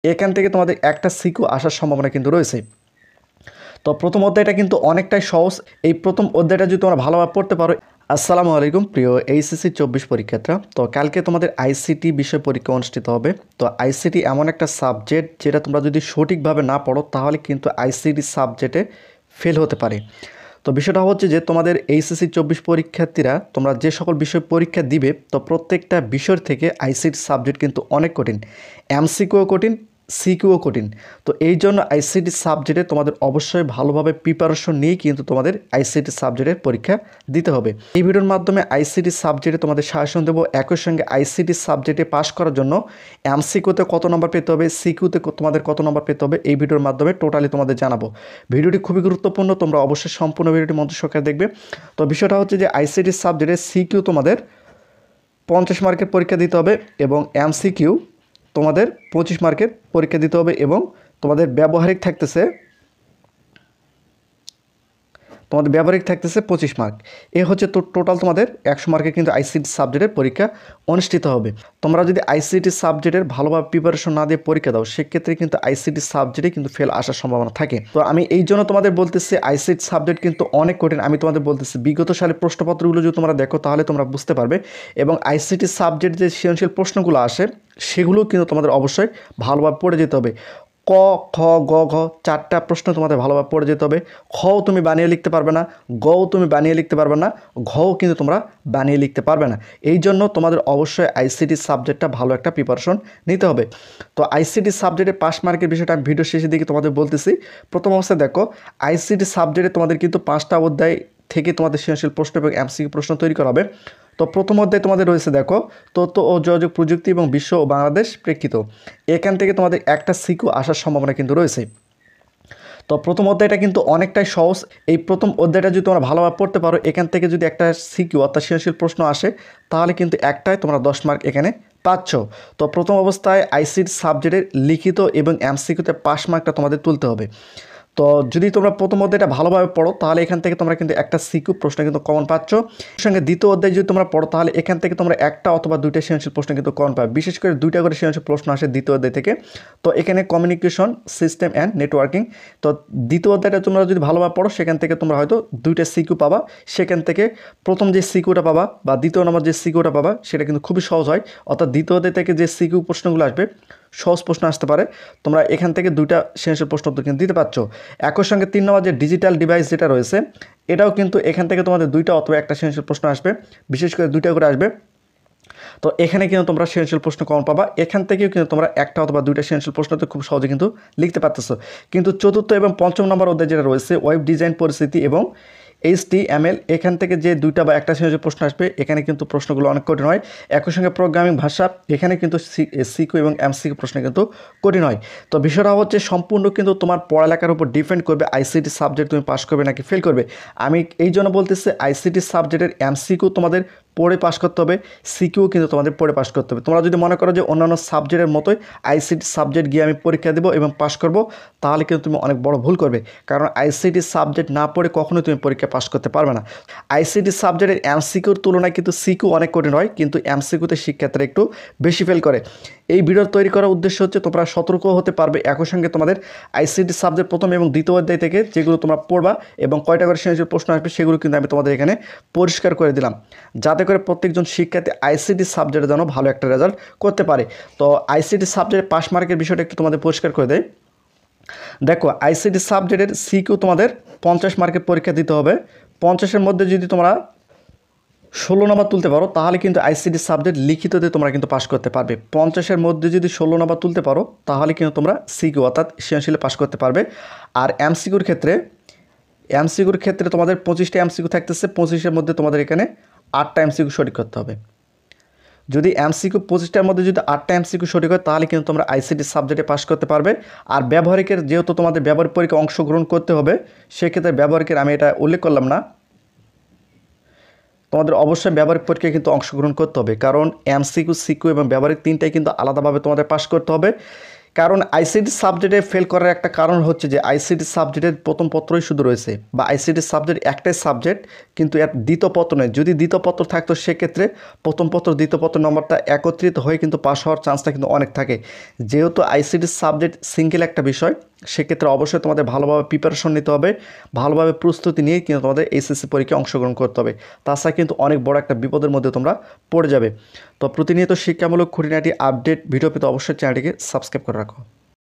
এখান থেকে তোমাদের একটা সিকিউ আসার সম্ভাবনা কিন্তু রয়েছে। তো প্রথম অধ্যায়টা কিন্তু অনেকটাই সহজ। এই প্রথম অধ্যায়টা যদি তোমরা ভালোভাবে পড়তে পারো। আসসালামু আলাইকুম প্রিয় এইচএসসি 24 পরীক্ষার্থীরা। তো কালকে তোমাদের আইসিটি বিষয় পরীক্ষা অনুষ্ঠিত হবে। তো আইসিটি এমন একটা সাবজেক্ট যেটা তোমরা যদি সঠিকভাবে না পড়ো তাহলে কিন্তু আইসিটি সাবজেক্টে ফেল হতে পারে। তো বিষয়টা হচ্ছে যে তোমাদের এইচএসসি 24 পরীক্ষার্থীরা তোমরা যে সকল বিষয় পরীক্ষা দিবে, তো প্রত্যেকটা বিষয় থেকে আইসিটি সাবজেক্ট কিন্তু অনেক কঠিন, এমসিকিউ কঠিন, সিকিউও কঠিন। তো এই জন্য আইসিটি সাবজেক্টে তোমাদের অবশ্যই ভালোভাবে প্রিপারেশন নিয়েই কিন্তু তোমাদের আইসিটি সাবজেক্টের পরীক্ষা দিতে হবে। এই ভিডিওর মাধ্যমে আইসিটি সাবজেক্টে তোমাদের সাজেশন দেবো। একই সঙ্গে আইসিটি সাবজেক্টে পাস করার জন্য এমসিকিউতে কত নম্বর পেতে হবে, সিকিউতে তোমাদের কত নম্বর পেতে হবে, এই ভিডিওর মাধ্যমে টোটালি তোমাদের জানাবো। ভিডিওটি খুবই গুরুত্বপূর্ণ, তোমরা অবশ্যই সম্পূর্ণ ভিডিওটি মনোযোগ সহকারে দেখবে। তো বিষয়টা হচ্ছে যে আইসিটি সাবজেক্টে সিকিউ তোমাদের 50 মার্কের পরীক্ষা দিতে হবে এবং এমসিকিউ তোমাদের 25 মার্কের পরীক্ষা দিতে হবে এবং তোমাদের ব্যবহারিক থাকতেছে 25 মার্ক। এ হচ্ছে তো টোটাল তোমাদের 100 মার্কের কিন্তু আইসিটি সাবজেক্টের পরীক্ষা অনুষ্ঠিত হবে। তোমরা যদি আইসিটি সাবজেক্টের ভালোভাবে প্রিপারেশন না দিয়ে পরীক্ষা দাও, সেক্ষেত্রে কিন্তু আইসিটি সাবজেক্টে কিন্তু ফেল আসার সম্ভাবনা থাকে। তো আমি এই জন্য তোমাদের বলতেছি আইসিটি সাবজেক্ট কিন্তু অনেক কঠিন। আমি তোমাদের বলতেছি বিগত সালের প্রশ্নপত্রগুলো যদি তোমরা দেখো তাহলে তোমরা বুঝতে পারবে। এবং আইসিটি সাবজেক্ট যে সৃজনশীল প্রশ্নগুলো আসে সেগুলো কিন্তু তোমাদের অবশ্যই ভালোভাবে পড়ে যেতে হবে। ক, খ, গ, ঘ 4টা প্রশ্ন তোমাদের ভালোভাবে পড়ে যেতে হবে। খও তুমি বানিয়ে লিখতে পারবে না, গও তুমি বানিয়ে লিখতে পারবে না, ঘও কিন্তু তোমরা বানিয়ে লিখতে পারবে না। এই জন্য তোমাদের অবশ্যই আইসিটি সাবজেক্টটা ভালো একটা প্রিপারেশন নিতে হবে। তো আইসিটি সাবজেক্টে পাস মার্কের বিষয়টা আমি ভিডিও শেষের দিকে তোমাদের বলতেছি। প্রথম অবস্থায় দেখো, আইসিটি সাবজেক্টে তোমাদের কিন্তু 5টা অধ্যায় থেকে তোমাদের সৃজনশীল প্রশ্ন এবং এমসিকিউ প্রশ্ন তৈরি করা হবে। তো প্রথম অধ্যায় তোমাদের রয়েছে দেখো, তথ্য ও যোগাযোগ প্রযুক্তি এবং বিশ্ব ও বাংলাদেশ প্রেক্ষিত। এখান থেকে তোমাদের একটা সিকিউ আসার সম্ভাবনা কিন্তু রয়েছে। তো প্রথম অধ্যায়টা কিন্তু অনেকটাই সহজ। এই প্রথম অধ্যায়টা যদি তোমরা ভালোভাবে পড়তে পারো, এখান থেকে যদি একটা সিকিউ অর্থাৎ সৃজনশীল প্রশ্ন আসে তাহলে কিন্তু একটাই তোমরা 10 মার্ক এখানে পাচ্ছ। তো প্রথম অবস্থায় আইসিটি সাবজেক্টের লিখিত এবং এমসিকিউতে পাস মার্কটা তোমাদের তুলতে হবে। তো যদি তোমরা প্রথম অধ্যায়টা ভালোভাবে পড়ো তাহলে এখান থেকে তোমরা কিন্তু একটা সিকিউ প্রশ্ন কিন্তু কমন পাচ্ছ। সঙ্গে দ্বিতীয় অধ্যায় যদি তোমরা পড়ো তাহলে এখান থেকে তোমরা একটা অথবা দুইটা সৃজনশীল প্রশ্ন কিন্তু কমন পাবে। বিশেষ করে 2টা করে সৃজনশীল প্রশ্ন আসে দ্বিতীয় অধ্যায় থেকে। তো এখানে কমিউনিকেশন সিস্টেম অ্যান্ড নেটওয়ার্কিং। তো দ্বিতীয় অধ্যায়টা তোমরা যদি ভালোভাবে পড়ো সেখান থেকে তোমরা হয়তো 2টা সিকিউ পাবা। সেখান থেকে প্রথম যে সিকিউটা পাবা বা দ্বিতীয় নম্বর যে সিকিউটা পাবা সেটা কিন্তু খুবই সহজ হয়। অর্থাৎ দ্বিতীয় অধ্যায় থেকে যে সিকিউ প্রশ্নগুলো আসবে সহজ প্রশ্ন আসতে পারে, তোমরা এখান থেকে 2টা সৃজনশীল প্রশ্ন কিন্তু দিতে পারছো। একই সঙ্গে 3 নম্বর যে ডিজিটাল ডিভাইস যেটা রয়েছে, এটাও কিন্তু এখান থেকে তোমাদের 2টা অথবা একটা সৃজনশীল প্রশ্ন আসবে, বিশেষ করে 2টা করে আসবে। তো এখানে কিন্তু তোমরা সৃজনশীল প্রশ্ন কমন পাবা। এখান থেকেও কিন্তু তোমরা একটা অথবা 2টা সৃজনশীল প্রশ্নতে খুব সহজে কিন্তু লিখতে পারতেছো। কিন্তু চতুর্থ এবং পঞ্চম নম্বর অধ্যায় যেটা রয়েছে ওয়েব ডিজাইন পরিস্থিতি এবং HTML, এখান থেকে যে 2টা বা একটা সৃজনশীল প্রশ্ন আসবে এখানে কিন্তু প্রশ্নগুলো অনেক কঠিন হয়। একই সঙ্গে প্রোগ্রামিং ভাষা, এখানে কিন্তু সিকিউ এবং এমসিকিউ প্রশ্ন কিন্তু কঠিন হয়। তো বিষয়টা হচ্ছে সম্পূর্ণ কিন্তু তোমার পড়ালেখার উপর ডিপেন্ড করবে আইসিটি সাবজেক্ট তুমি পাস করবে নাকি ফেল করবে। আমি এই জন্য বলতেছি আইসিটি সাবজেক্টের এমসিকিউ তোমাদের পড়ে পাস করতে হবে, সিকিউ কিন্তু তোমাদের পড়ে পাস করতে হবে। তোমরা যদি মনে করো যে অন্যান্য সাবজেক্টের মতোই আইসিটি সাবজেক্ট গিয়ে আমি পরীক্ষা দেবো এবং পাস করব, তাহলে কিন্তু তুমি অনেক বড় ভুল করবে। কারণ আইসিটি সাবজেক্ট না পড়ে কখনোই তুমি পরীক্ষা পাস করতে পারবে না। আইসিটি সাবজেক্টের এমসিকিউর তুলনায় কিন্তু সিকিউ অনেক কঠিন হয়, কিন্তু এমসিকিউতে শিক্ষার্থীরা একটু বেশি ফেল করে। এই ভিডিও তৈরি করার উদ্দেশ্য হচ্ছে তোমরা সতর্ক হতে পারবে। একই সঙ্গে তোমাদের আইসিটি সাবজেক্ট প্রথম এবং দ্বিতীয় অধ্যায় থেকে যেগুলো তোমরা পড়বা এবং কয়টা করে সৃজনশীল প্রশ্ন আসবে সেগুলো কিন্তু আমি তোমাদের এখানে পরিষ্কার করে দিলাম, যাতে করে প্রত্যেকজন শিক্ষার্থী আইসিটি সাবজেক্টে যেন ভালো একটা রেজাল্ট করতে পারে। তো আইসিটি সাবজেক্টে পাস মার্কের বিষয়টা একটু তোমাদের পরিষ্কার করে দেয়। দেখো, আইসিটি সাবজেক্টের সিকিউ তোমাদের 50 মার্কের পরীক্ষা দিতে হবে। 50-এর মধ্যে যদি তোমরা 16 নম্বর তুলতে পারো তাহলে কিন্তু আইসিটি সাবজেক্ট লিখিততে তোমরা কিন্তু পাস করতে পারবে। 50-এর মধ্যে যদি 16 নম্বর তুলতে পারো তাহলে কিন্তু তোমরা সিকিউ অর্থাৎ সৃজনশীলে পাস করতে পারবে। আর এমসিকিউর ক্ষেত্রে তোমাদের 25টা এমসিকিউ থাকতেছে, 25-এর মধ্যে তোমাদের এখানে 8টা এমসিকিউ সঠিক করতে হবে। যদি এমসিকিউ 25টার মধ্যে যদি 8টা এমসিকিউ সঠিক হয় তাহলে কিন্তু তোমরা আইসিটি সাবজেক্টে পাস করতে পারবে। আর ব্যবহারিকের যেহেতু তোমাদের ব্যবহারিক পরীক্ষায় অংশগ্রহণ করতে হবে, সেক্ষেত্রে ব্যবহারিকের আমি এটা উল্লেখ করলাম না, তোমাদের অবশ্যই ব্যবহারিক পরীক্ষায় কিন্তু অংশগ্রহণ করতে হবে। কারণ এমসিকিউ, সিকিউ এবং ব্যবহারিক 3টাই কিন্তু আলাদাভাবে তোমাদের পাস করতে হবে। কারণ আইসিটি সাবজেক্টে ফেল করার একটা কারণ হচ্ছে যে আইসিটি সাবজেক্টের প্রথম পত্রই শুধু রয়েছে, বা আইসিটি সাবজেক্ট একটাই সাবজেক্ট কিন্তু এর দ্বিতীয় পত্র নেই। যদি দ্বিতীয় পত্র থাকতো সেক্ষেত্রে প্রথম পত্র দ্বিতীয় পত্র নম্বরটা একত্রিত হয়ে কিন্তু পাস হওয়ার চান্সটা কিন্তু অনেক থাকে। যেহেতু আইসিটি সাবজেক্ট সিঙ্গেল একটা বিষয়, সেক্ষেত্রে অবশ্যই তোমাদের ভালোভাবে প্রিপারেশন নিতে হবে, ভালোভাবে প্রস্তুতি নিয়ে কিন্তু তোমাদের এইচএসসি পরীক্ষায় অংশগ্রহণ করতে হবে। তাছাড়া কিন্তু অনেক বড় একটা বিপদের মধ্যে তোমরা পড়ে যাবে। তো প্রতিনিয়ত শিক্ষামূলক খুঁটিনাটি আপডেট ভিডিও পেতে অবশ্যই চ্যানেলটিকে সাবস্ক্রাইব করে রাখো।